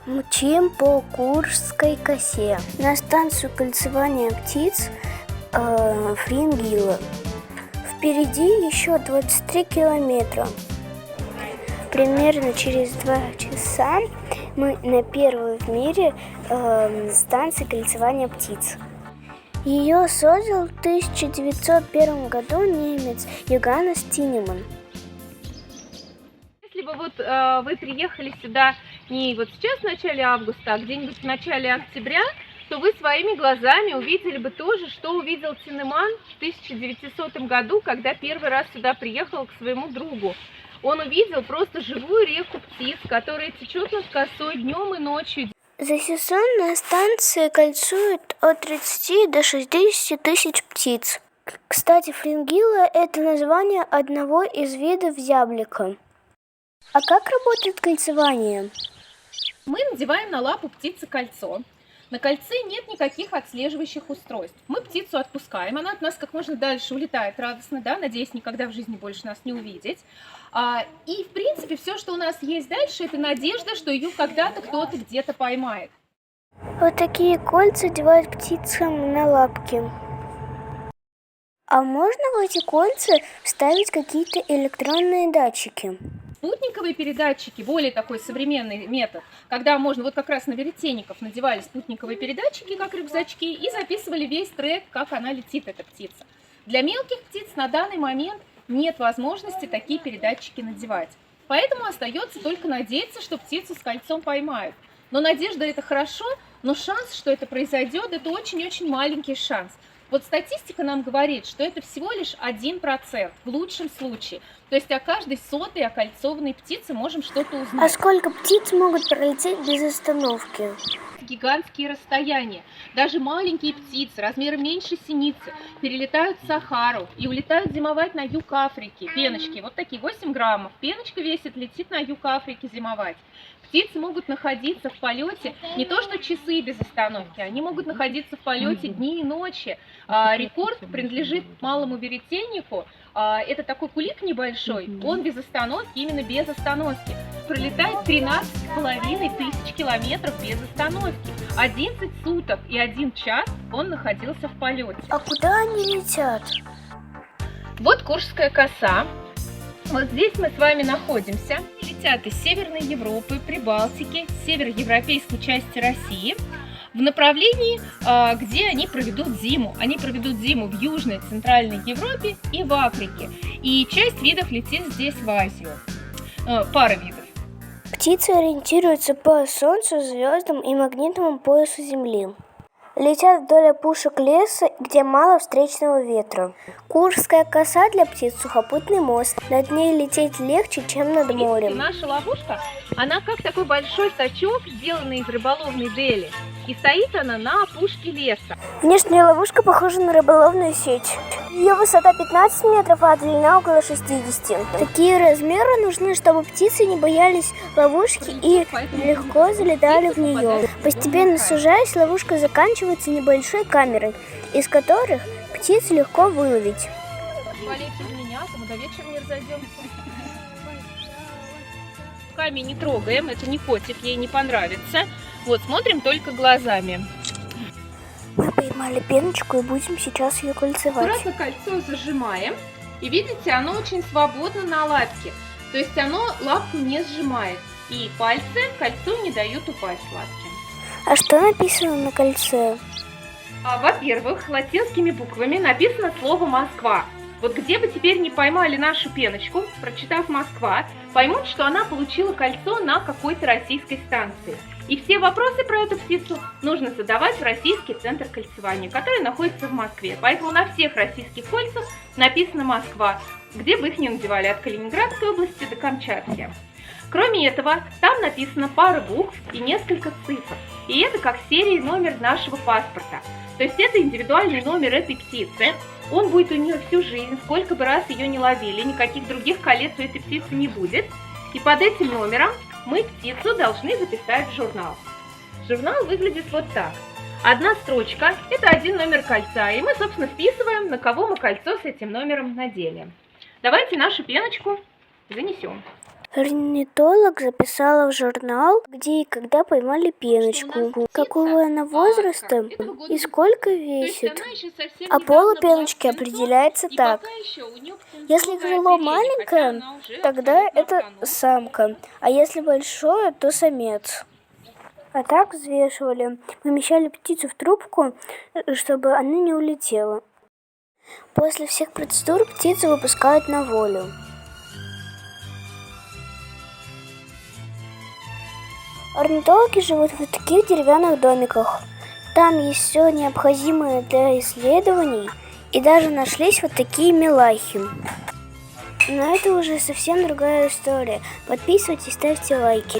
Мчим по Курской косе на станцию кольцевания птиц Фрингила. Впереди еще 23 километра. Примерно через 2 часа мы на первой в мире станции кольцевания птиц. Ее создал в 1901 году немец Йоганнес Тинеман. Если бы вы приехали сюда не вот сейчас в начале августа, а где-нибудь в начале октября, то вы своими глазами увидели бы то же, что увидел Тинеман в 1900 году, когда первый раз сюда приехал к своему другу. Он увидел просто живую реку птиц, которая течет над косой днем и ночью. За сезон на станции кольцуют от 30 до 60 тысяч птиц. Кстати, фрингилла – это название одного из видов зяблика. А как работает кольцевание? Мы надеваем на лапу птицы кольцо. На кольце нет никаких отслеживающих устройств. Мы птицу отпускаем, она от нас как можно дальше улетает радостно, да, надеясь никогда в жизни больше нас не увидеть. И, в принципе, все, что у нас есть дальше, это надежда, что ее когда-то кто-то где-то поймает. Вот такие кольца девают птицам на лапки. А можно в эти кольца вставить какие-то электронные датчики? Спутниковые передатчики, более такой современный метод, когда можно, вот как раз на веретенников надевали спутниковые передатчики, как рюкзачки, и записывали весь трек, как она летит, эта птица. Для мелких птиц на данный момент нет возможности такие передатчики надевать. Поэтому остается только надеяться, что птицу с кольцом поймают. Но надежда – это хорошо, но шанс, что это произойдет, это очень-очень маленький шанс. Вот статистика нам говорит, что это всего лишь 1% в лучшем случае. То есть о каждой сотой окольцованной птице можем что-то узнать. А сколько птиц могут пролететь без остановки? Гигантские расстояния. Даже маленькие птицы, размером меньше синицы, перелетают Сахару и улетают зимовать на юг Африки. Пеночки, вот такие, 8 граммов. Пеночка весит, летит на юг Африки зимовать. Птицы могут находиться в полете не то что часы без остановки, они могут находиться в полете дни и ночи. Рекорд принадлежит малому веретеннику. Это такой кулик небольшой, он без остановки, именно без остановки. Пролетает 13,5 тысяч километров без остановки. 11 суток и 1 час он находился в полете. А куда они летят? Вот Куршская коса. Вот здесь мы с вами находимся. Летят из Северной Европы, Прибалтики, североевропейской части России в направлении, где они проведут зиму. Они проведут зиму в Южной, Центральной Европе и в Африке. И часть видов летит здесь в Азию. Пара видов. Птицы ориентируются по Солнцу, звездам и магнитному поясу Земли. Летят вдоль опушек леса, где мало встречного ветра. Куршская коса для птиц – сухопутный мост. Над ней лететь легче, чем над морем. Наша ловушка, она как такой большой сачок, сделанный из рыболовной дели. И стоит она на опушке леса. Внешняя ловушка похожа на рыболовную сеть. Ее высота 15 метров, а длина около 60. Такие размеры нужны, чтобы птицы не боялись ловушки и легко залетали в нее. Постепенно сужаясь, ловушка заканчивается небольшой камерой, из которых птиц легко выловить. Мы до вечера не разойдемся. Камень не трогаем, это не котик, ей не понравится. Вот, смотрим только глазами. Мы поймали пеночку и будем сейчас ее кольцевать. Аккуратно кольцо зажимаем. И видите, оно очень свободно на лапке. То есть оно лапку не сжимает. И пальцы кольцу не дают упасть лапки. А что написано на кольце? Во-первых, латинскими буквами написано слово «Москва». Вот где бы теперь не поймали нашу пеночку, прочитав «Москва», поймут, что она получила кольцо на какой-то российской станции. И все вопросы про эту птицу нужно задавать в Российский центр кольцевания, который находится в Москве. Поэтому на всех российских кольцах написано «Москва», где бы их ни надевали, от Калининградской области до Камчатки. Кроме этого, там написано пара букв и несколько цифр. И это как серия номер нашего паспорта. То есть это индивидуальный номер этой птицы. Он будет у нее всю жизнь, сколько бы раз ее не ловили, никаких других колец у этой птицы не будет. И под этим номером мы птицу должны записать в журнал. Журнал выглядит вот так. Одна строчка – это один номер кольца, и мы, собственно, вписываем, на кого мы кольцо с этим номером надели. Давайте нашу пеночку занесем. Орнитолог записала в журнал, где и когда поймали пеночку, какого она возраста и сколько весит. А пол пеночки определяется так. Если крыло маленькое, тогда это самка, а если большое, то самец. А так взвешивали, помещали птицу в трубку, чтобы она не улетела. После всех процедур птицу выпускают на волю. Орнитологи живут в таких деревянных домиках. Там есть все необходимое для исследований, и даже нашлись вот такие милахи. Но это уже совсем другая история. Подписывайтесь, ставьте лайки.